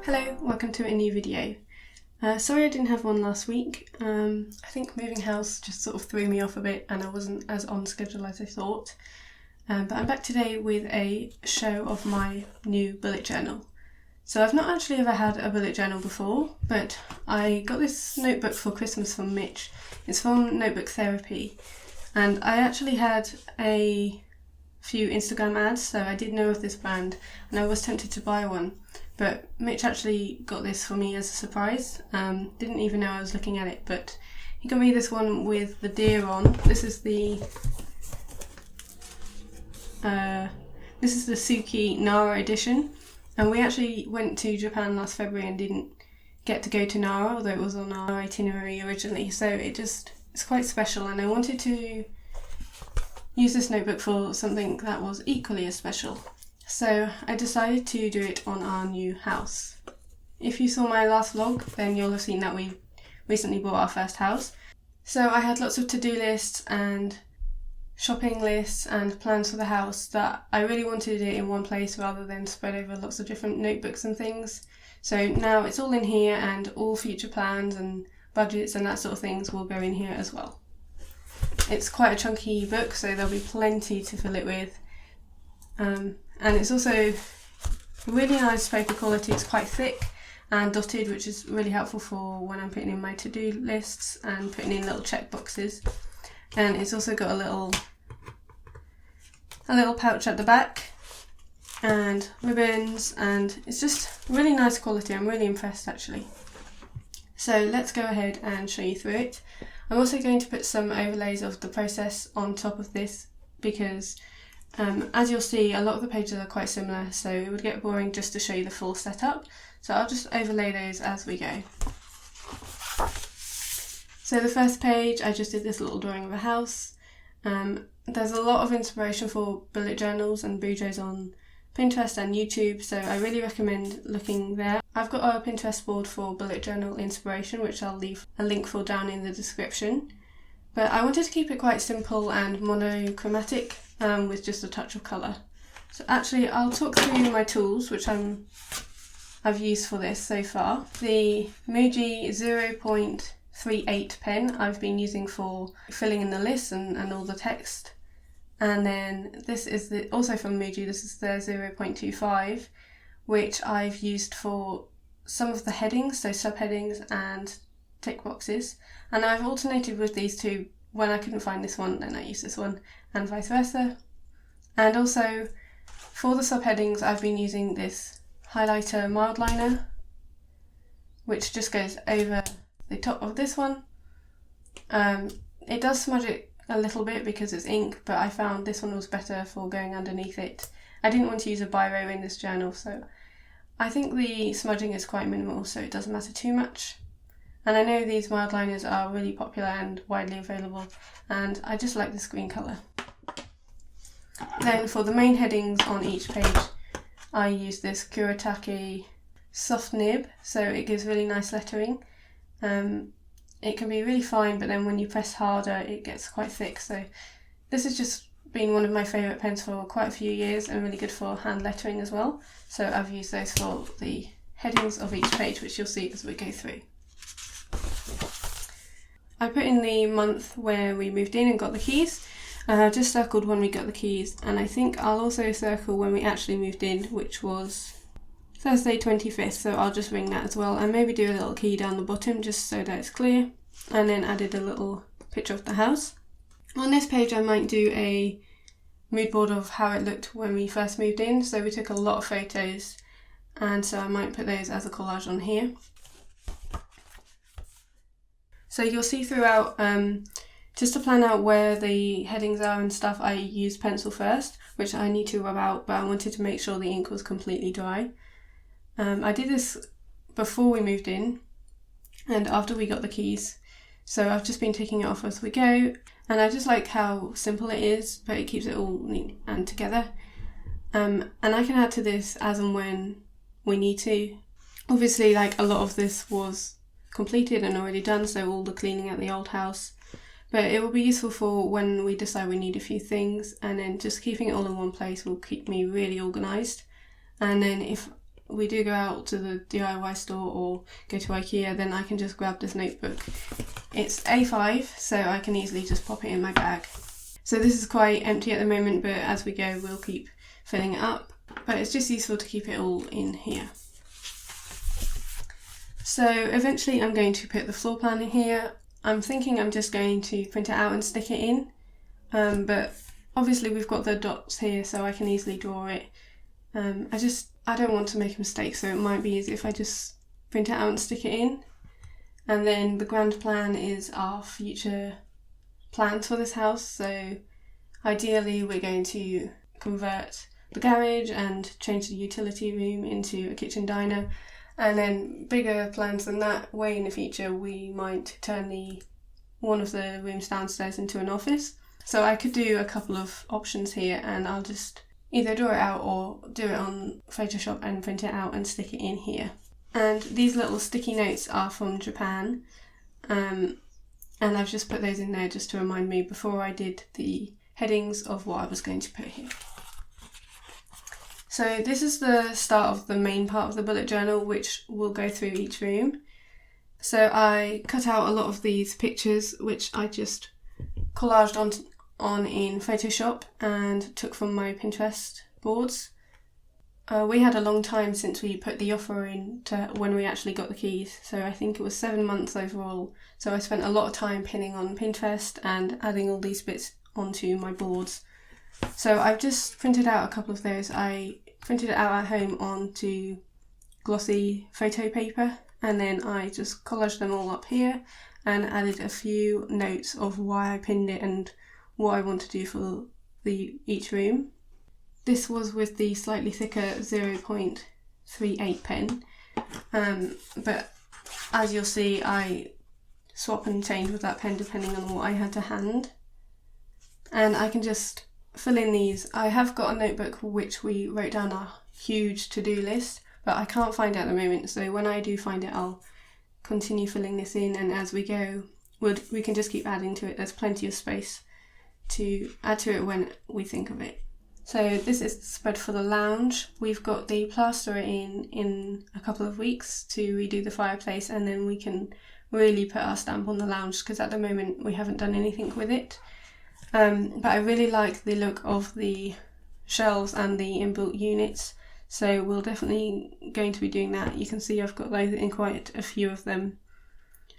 Hello, welcome to a new video. Sorry I didn't have one last week. I think moving house just sort of threw me off a bit and I wasn't as on schedule as I thought. But I'm back today with a show of my new bullet journal. So I've not actually ever had a bullet journal before, but I got this notebook for Christmas from Mitch. It's from Notebook Therapy, and I actually had a few Instagram ads, so I did know of this brand and I was tempted to buy one. But Mitch actually got this for me as a surprise. Didn't even know I was looking at it, but he got me this one with the deer on. This is the Suki Nara edition, and we actually went to Japan last February and didn't get to go to Nara, although it was on our itinerary originally. So it's quite special, and I wanted to use this notebook for something that was equally as special. So I decided to do it on our new house. If you saw my last vlog, then you'll have seen that we recently bought our first house. So I had lots of to-do lists and shopping lists and plans for the house that I really wanted it in one place rather than spread over lots of different notebooks and things. So now it's all in here, and all future plans and budgets and that sort of things will go in here as well. It's quite a chunky book, so there'll be plenty to fill it with. And it's also really nice paper quality. It's quite thick and dotted, which is really helpful for when I'm putting in my to-do lists and putting in little check boxes. And it's also got a little pouch at the back and ribbons, and it's just really nice quality. I'm really impressed actually. So let's go ahead and show you through it. I'm also going to put some overlays of the process on top of this because as you'll see, a lot of the pages are quite similar, so it would get boring just to show you the full setup. So I'll just overlay those as we go. So the first page, I just did this little drawing of a house. There's a lot of inspiration for bullet journals and bujos on Pinterest and YouTube, so I really recommend looking there. I've got a Pinterest board for bullet journal inspiration, which I'll leave a link for down in the description. But I wanted to keep it quite simple and monochromatic, with just a touch of colour. So actually I'll talk through my tools which I've used for this so far. The Muji 0.38 pen I've been using for filling in the lists and all the text. And then this is also from Muji, this is their 0.25, which I've used for some of the headings, so subheadings and tick boxes. And I've alternated with these two. When I couldn't find this one, then I used this one, and vice versa. And also, for the subheadings, I've been using this highlighter Mildliner, which just goes over the top of this one. It does smudge it a little bit because it's ink, but I found this one was better for going underneath it. I didn't want to use a biro in this journal, so I think the smudging is quite minimal, so it doesn't matter too much. And I know these Mildliners are really popular and widely available, and I just like this green colour. Then for the main headings on each page, I use this Kuretake soft nib, so it gives really nice lettering. It can be really fine, but then when you press harder it gets quite thick, so this has just been one of my favourite pens for quite a few years and really good for hand lettering as well. So I've used those for the headings of each page, which you'll see as we go through. I put in the month where we moved in and got the keys. I've just circled when we got the keys, and I think I'll also circle when we actually moved in, which was Thursday 25th, so I'll just ring that as well, and maybe do a little key down the bottom just so that it's clear, and then added a little picture of the house. On this page I might do a mood board of how it looked when we first moved in, so we took a lot of photos, and so I might put those as a collage on here. So you'll see throughout, just to plan out where the headings are and stuff, I used pencil first, which I need to rub out, but I wanted to make sure the ink was completely dry. I did this before we moved in and after we got the keys, so I've just been taking it off as we go, and I just like how simple it is, but it keeps it all neat and together. And I can add to this as and when we need to. Obviously, like, a lot of this was completed and already done, so all the cleaning at the old house, but it will be useful for when we decide we need a few things, and then just keeping it all in one place will keep me really organised. And then if we do go out to the DIY store or go to IKEA, then I can just grab this notebook. It's A5, so I can easily just pop it in my bag. So this is quite empty at the moment, but as we go we'll keep filling it up. But it's just useful to keep it all in here. So eventually I'm going to put the floor plan in here. I'm thinking I'm just going to print it out and stick it in. But obviously we've got the dots here, so I can easily draw it. I don't want to make a mistake, so it might be easy if I just print it out and stick it in. And then the grand plan is our future plans for this house. So ideally we're going to convert the garage and change the utility room into a kitchen diner. And then bigger plans than that, way in the future, we might turn one of the rooms downstairs into an office. So I could do a couple of options here, and I'll just either draw it out or do it on Photoshop and print it out and stick it in here. And these little sticky notes are from Japan, and I've just put those in there just to remind me before I did the headings of what I was going to put here. So this is the start of the main part of the bullet journal, which will go through each room. So I cut out a lot of these pictures, which I just collaged on in Photoshop and took from my Pinterest boards. We had a long time since we put the offer in to when we actually got the keys, so I think it was 7 months overall. So I spent a lot of time pinning on Pinterest and adding all these bits onto my boards. So I've just printed out a couple of those. I printed it out at home onto glossy photo paper, and then I just collaged them all up here and added a few notes of why I pinned it and what I want to do for each room. This was with the slightly thicker 0.38 pen, but as you'll see I swap and change with that pen depending on what I had to hand. And I can just fill in these. I have got a notebook which we wrote down a huge to-do list, but I can't find it at the moment, so when I do find it I'll continue filling this in, and as we go we can just keep adding to it. There's plenty of space to add to it when we think of it. So this is the spread for the lounge. We've got the plasterer in a couple of weeks to redo the fireplace, and then we can really put our stamp on the lounge, because at the moment we haven't done anything with it. But I really like the look of the shelves and the inbuilt units, so we're definitely going to be doing that. You can see I've got those in quite a few of them.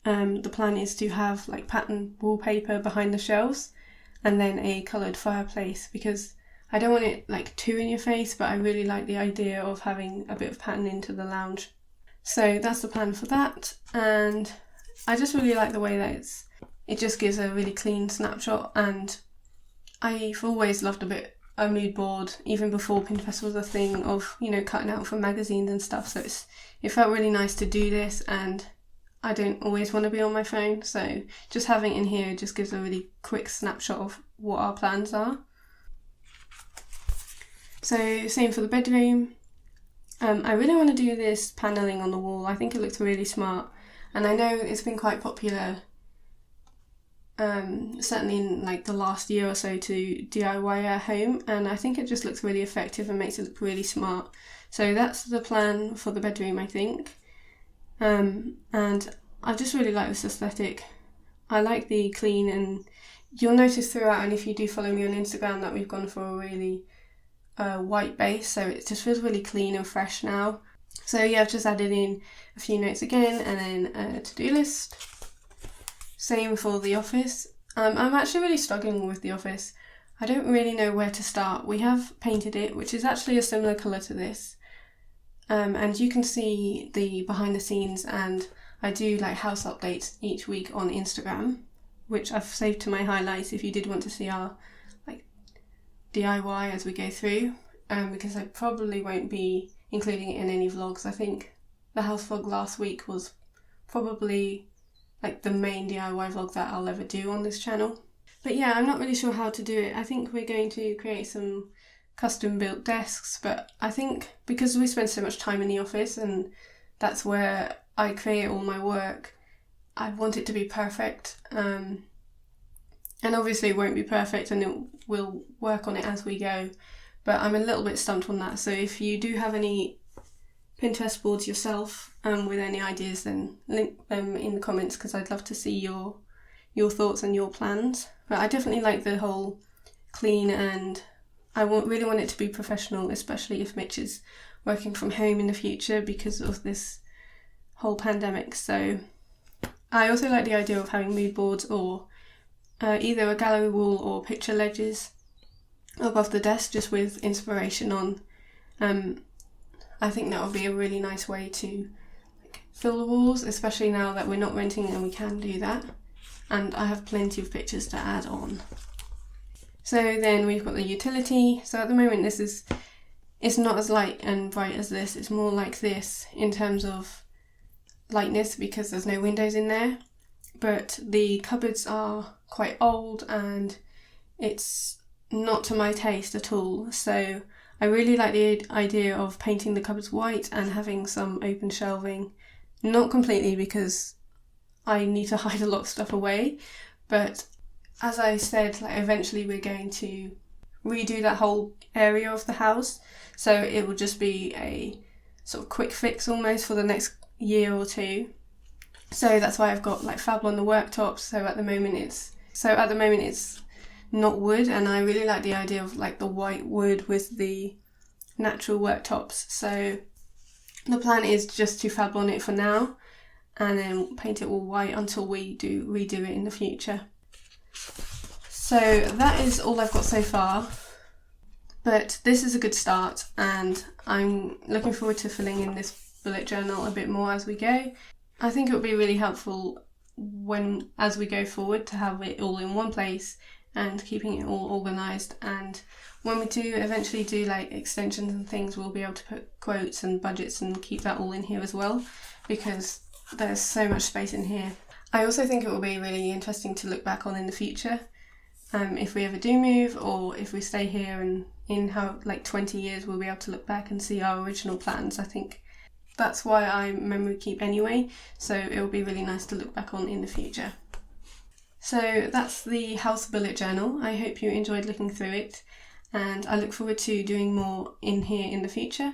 The plan is to have like pattern wallpaper behind the shelves and then a coloured fireplace, because I don't want it like too in your face, but I really like the idea of having a bit of pattern into the lounge. So that's the plan for that, and I just really like the way that it just gives a really clean snapshot. And I've always loved a mood board, even before Pinterest was a thing, of, you know, cutting out from magazines and stuff. So it felt really nice to do this, and I don't always want to be on my phone, so just having it in here just gives a really quick snapshot of what our plans are. So same for the bedroom. I really want to do this panelling on the wall. I think it looks really smart, and I know it's been quite popular, certainly in like the last year or so, to DIY at home, and I think it just looks really effective and makes it look really smart. So that's the plan for the bedroom, I think. And I just really like this aesthetic. I like the clean, and you'll notice throughout, and if you do follow me on Instagram, that we've gone for a really white base, so it just feels really clean and fresh now. So yeah, I've just added in a few notes again, and then a to-do list. Same for the office. I'm actually really struggling with the office. I don't really know where to start. We have painted it, which is actually a similar colour to this. And you can see the behind the scenes, and I do like house updates each week on Instagram, which I've saved to my highlights if you did want to see our like DIY as we go through, because I probably won't be including it in any vlogs. I think the house vlog last week was probably like the main DIY vlog that I'll ever do on this channel. But yeah, I'm not really sure how to do it. I think we're going to create some custom built desks, but I think because we spend so much time in the office and that's where I create all my work, I want it to be perfect. And obviously it won't be perfect, and we'll work on it as we go, but I'm a little bit stumped on that. So if you do have any Pinterest boards yourself with any ideas, then link them in the comments, because I'd love to see your thoughts and your plans. But I definitely like the whole clean, and I really want it to be professional, especially if Mitch is working from home in the future because of this whole pandemic. So I also like the idea of having mood boards, or either a gallery wall or picture ledges above the desk, just with inspiration on. I think that would be a really nice way to fill the walls, especially now that we're not renting and we can do that. And I have plenty of pictures to add on. So then we've got the utility. So at the moment it's not as light and bright as this. It's more like this in terms of lightness because there's no windows in there. But the cupboards are quite old and it's not to my taste at all. So I really like the idea of painting the cupboards white and having some open shelving. Not completely, because I need to hide a lot of stuff away, but as I said, like eventually we're going to redo that whole area of the house, so it will just be a sort of quick fix almost for the next year or two. So that's why I've got like fab on the worktops. So at the moment it's not wood, and I really like the idea of like the white wood with the natural worktops. So the plan is just to fab on it for now and then paint it all white until we do redo it in the future. So that is all I've got so far, but this is a good start and I'm looking forward to filling in this bullet journal a bit more as we go. I think it would be really helpful as we go forward to have it all in one place and keeping it all organised, and when we do eventually do like extensions and things, we'll be able to put quotes and budgets and keep that all in here as well, because there's so much space in here. I also think it will be really interesting to look back on in the future, if we ever do move or if we stay here, and in how like 20 years we'll be able to look back and see our original plans. I think that's why I memory keep anyway, so it will be really nice to look back on in the future. So that's the house bullet journal. I hope you enjoyed looking through it, and I look forward to doing more in here in the future.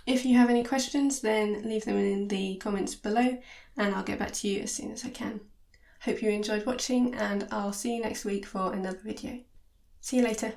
If you have any questions, then leave them in the comments below and I'll get back to you as soon as I can. Hope you enjoyed watching, and I'll see you next week for another video. See you later.